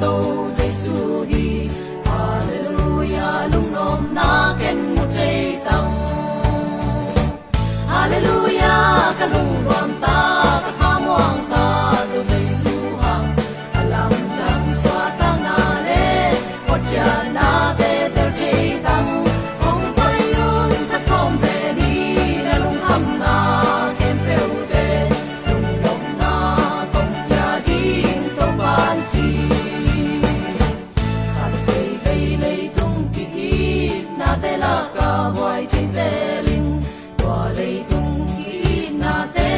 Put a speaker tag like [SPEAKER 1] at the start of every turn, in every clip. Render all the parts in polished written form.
[SPEAKER 1] tô Giêsu hi Hallelujah lung nom na ken mu chei tang Hallelujah ka lung wam ta ka khamwang ta tô Giêsu hang alam jang swa tang na le pot ya na te ter chei tang ong pai yun ta kom ve ni na lung ham na ken peu te lung nom na tong ya jing to ban chi hat vei vei lei tung ki ki na te la ka boy chei se ling tua lei tung ki na te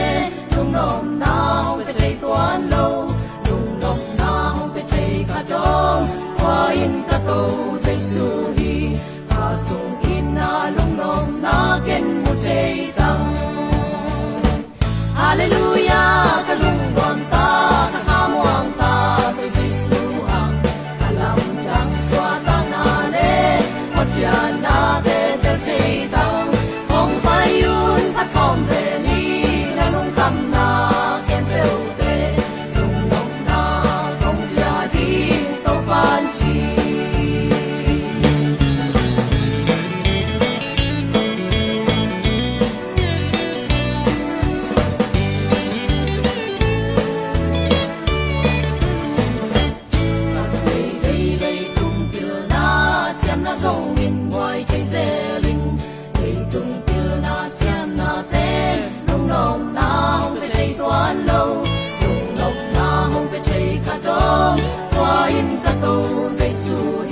[SPEAKER 1] lung nom na hong pe chei tuan lo lung nom na hong pe chei ka dong qua in ka to Giêsu hi ta sung in na lung nom na ken mu chei tang Hallelujah ka lung wam ta ka khamwang ta to Giêsu hang alam jang swa ta na le wat ya na te ter chei tang hong pai yun pat kom ve ni na lung kam na ken peu te lung nom na kong ya ji to ban chi Dòng in ngoài chạy xe linh đầy tung tiêu na xem na tên lung nom na hong pe chạy toán lâu lung nom na hong pe chạy khát đông qua in cả tô Giêsu